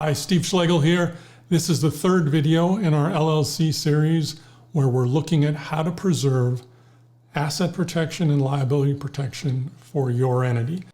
Hi, Steve Schlegel here. This is the third video in our LLC series where we're looking at how to preserve asset protection and liability protection for your entity.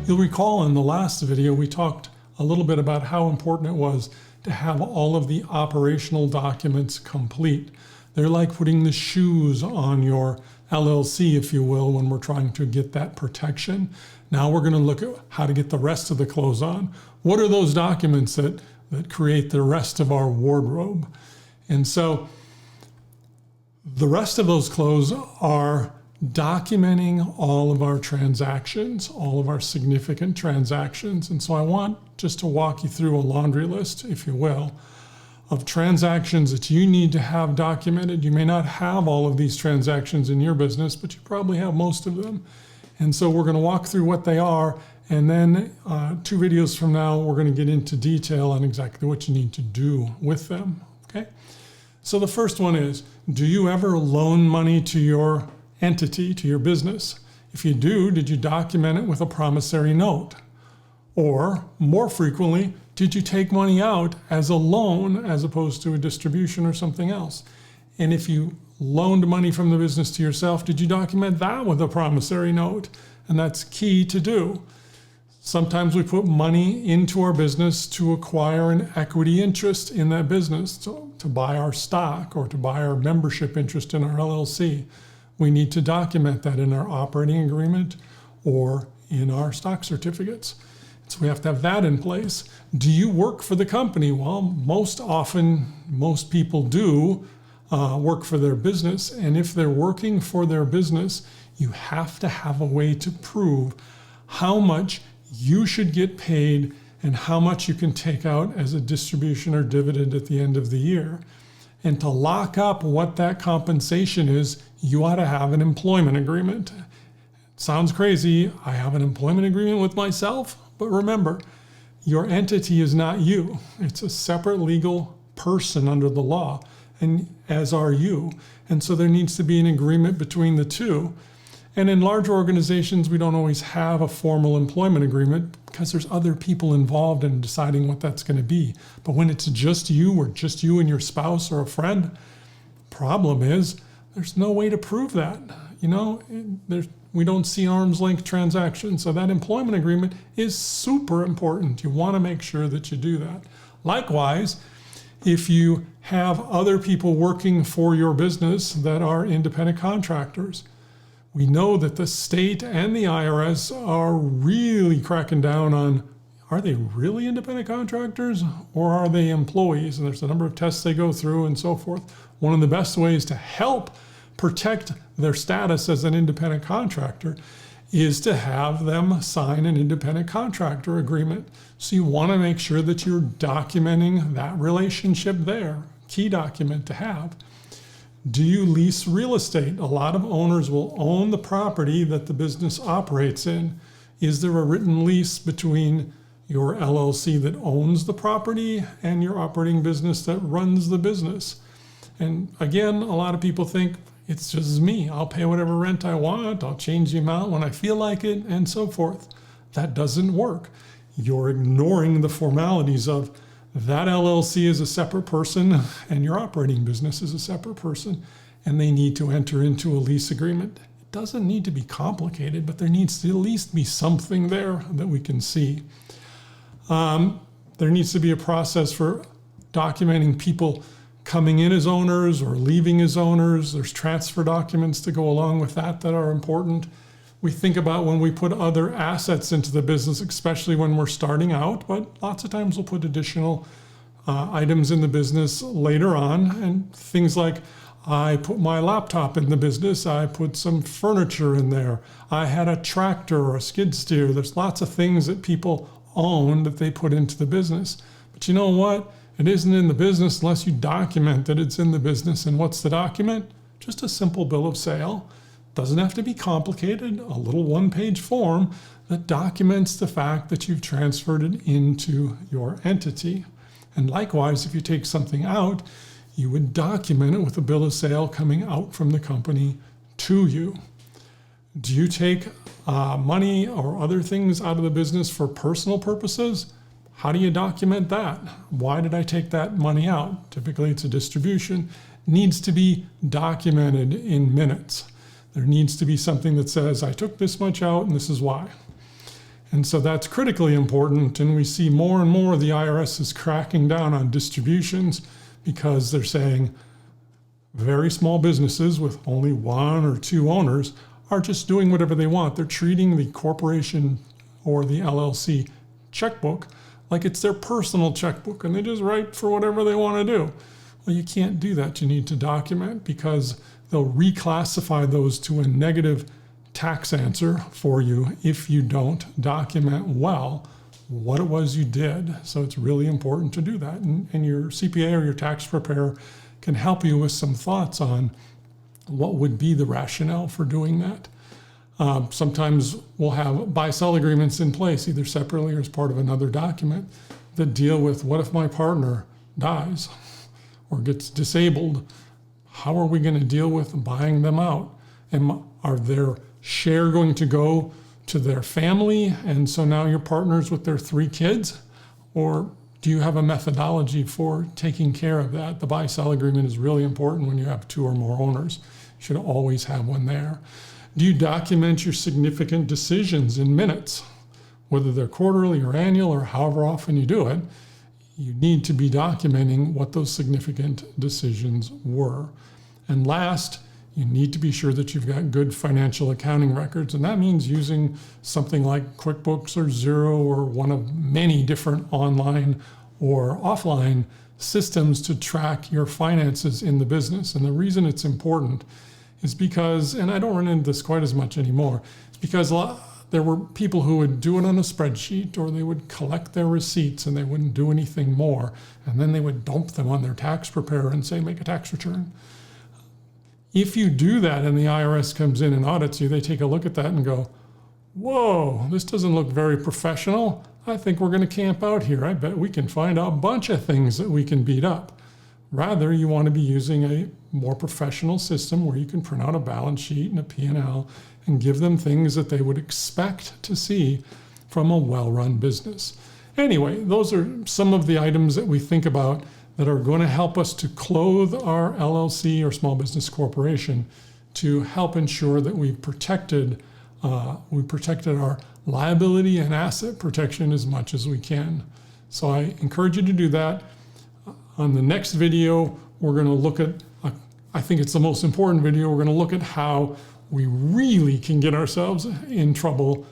You'll recall in the last video we talked a little bit about how important it was to have all of the operational documents complete. They're like putting the shoes on your LLC, if you will, when we're trying to get that protection. Now we're going to look at how to get the rest of the clothes on. What are those documents that create the rest of our wardrobe? And so the rest of those clothes are documenting all of our transactions, all of our significant transactions. And so I want just to walk you through a laundry list, if you will, of transactions that you need to have documented. You may not have all of these transactions in your business, but you probably have most of them. And so we're going to walk through what they are, and then 2 videos from now, we're going to get into detail on exactly what you need to do with them, okay? So the first one is, do you ever loan money to your entity, to your business? If you do, did you document it with a promissory note? Or, more frequently, did you take money out as a loan as opposed to a distribution or something else? And if you loaned money from the business to yourself, did you document that with a promissory note? And that's key to do. Sometimes we put money into our business to acquire an equity interest in that business, to buy our stock or to buy our membership interest in our LLC. We need to document that in our operating agreement or in our stock certificates. So we have to have that in place. Do you work for the company? Well, most often, most people do work for their business. And if they're working for their business, you have to have a way to prove how much you should get paid and how much you can take out as a distribution or dividend at the end of the year. And to lock up what that compensation is, you ought to have an employment agreement. Sounds crazy. I have an employment agreement with myself. But remember, your entity is not you. It's a separate legal person under the law, and as are you. And so there needs to be an agreement between the two. And in larger organizations, we don't always have a formal employment agreement because there's other people involved in deciding what that's going to be. But when it's just you or just you and your spouse or a friend, problem is there's no way to prove that. You know, we don't see arm's length transactions. So that employment agreement is super important. You want to make sure that you do that. Likewise, if you have other people working for your business that are independent contractors, we know that the state and the IRS are really cracking down on, are they really independent contractors or are they employees? And there's a number of tests they go through and so forth. One of the best ways to help protect their status as an independent contractor is to have them sign an independent contractor agreement. So you want to make sure that you're documenting that relationship there. Key document to have. Do you lease real estate? A lot of owners will own the property that the business operates in. Is there a written lease between your LLC that owns the property and your operating business that runs the business? And again, a lot of people think, it's just me. I'll pay whatever rent I want. I'll change the amount when I feel like it, and so forth. That doesn't work. You're ignoring the formalities of that LLC is a separate person and your operating business is a separate person, and they need to enter into a lease agreement. It doesn't need to be complicated, but there needs to at least be something there that we can see. There needs to be a process for documenting people coming in as owners or leaving as owners. There's transfer documents to go along with that are important. We think about when we put other assets into the business, especially when we're starting out, but lots of times we'll put additional items in the business later on. And things like, I put my laptop in the business, I put some furniture in there, I had a tractor or a skid steer. There's lots of things that people own that they put into the business. But you know what? It isn't in the business unless you document that it's in the business. And what's the document? Just a simple bill of sale. Doesn't have to be complicated, a little one-page form that documents the fact that you've transferred it into your entity. And likewise, if you take something out, you would document it with a bill of sale coming out from the company to you. Do you take money or other things out of the business for personal purposes, how do you document that? Why did I take that money out? Typically it's a distribution. Needs to be documented in minutes. There needs to be something that says, I took this much out and this is why. And so that's critically important, and we see more and more the IRS is cracking down on distributions because they're saying very small businesses with only 1 or 2 owners are just doing whatever they want. They're treating the corporation or the LLC checkbook like it's their personal checkbook, and they just write for whatever they want to do. Well, you can't do that. You need to document, because they'll reclassify those to a negative tax answer for you if you don't document well what it was you did. So it's really important to do that. And your CPA or your tax preparer can help you with some thoughts on what would be the rationale for doing that. Sometimes we'll have buy-sell agreements in place, either separately or as part of another document, that deal with what if my partner dies or gets disabled? How are we going to deal with buying them out? And are their share going to go to their family, and so now you're partners with their 3 kids? Or do you have a methodology for taking care of that? The buy-sell agreement is really important when you have 2 or more owners. You should always have one there. Do you document your significant decisions in minutes? Whether they're quarterly or annual or however often you do it, you need to be documenting what those significant decisions were. And last, you need to be sure that you've got good financial accounting records, and that means using something like QuickBooks or Xero or one of many different online or offline systems to track your finances in the business. And the reason it's important is because, and I don't run into this quite as much anymore, it's because there were people who would do it on a spreadsheet, or they would collect their receipts and they wouldn't do anything more, and then they would dump them on their tax preparer and say, make a tax return. If you do that and the IRS comes in and audits you, they take a look at that and go, whoa, this doesn't look very professional. I think we're going to camp out here. I bet we can find a bunch of things that we can beat up. Rather, you want to be using a more professional system where you can print out a balance sheet and a P&L and give them things that they would expect to see from a well-run business. Anyway, those are some of the items that we think about that are going to help us to clothe our LLC or small business corporation to help ensure that we've protected our liability and asset protection as much as we can. So I encourage you to do that. On the next video, we're going to look at, I think it's the most important video, we're going to look at how we really can get ourselves in trouble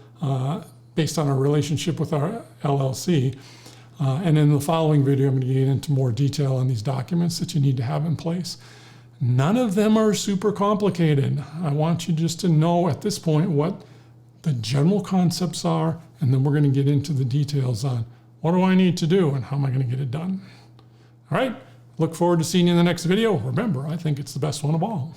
based on our relationship with our LLC. And in the following video, I'm going to get into more detail on these documents that you need to have in place. None of them are super complicated. I want you just to know at this point what the general concepts are, and then we're going to get into the details on what do I need to do and how am I going to get it done. All right, look forward to seeing you in the next video. Remember, I think it's the best one of all.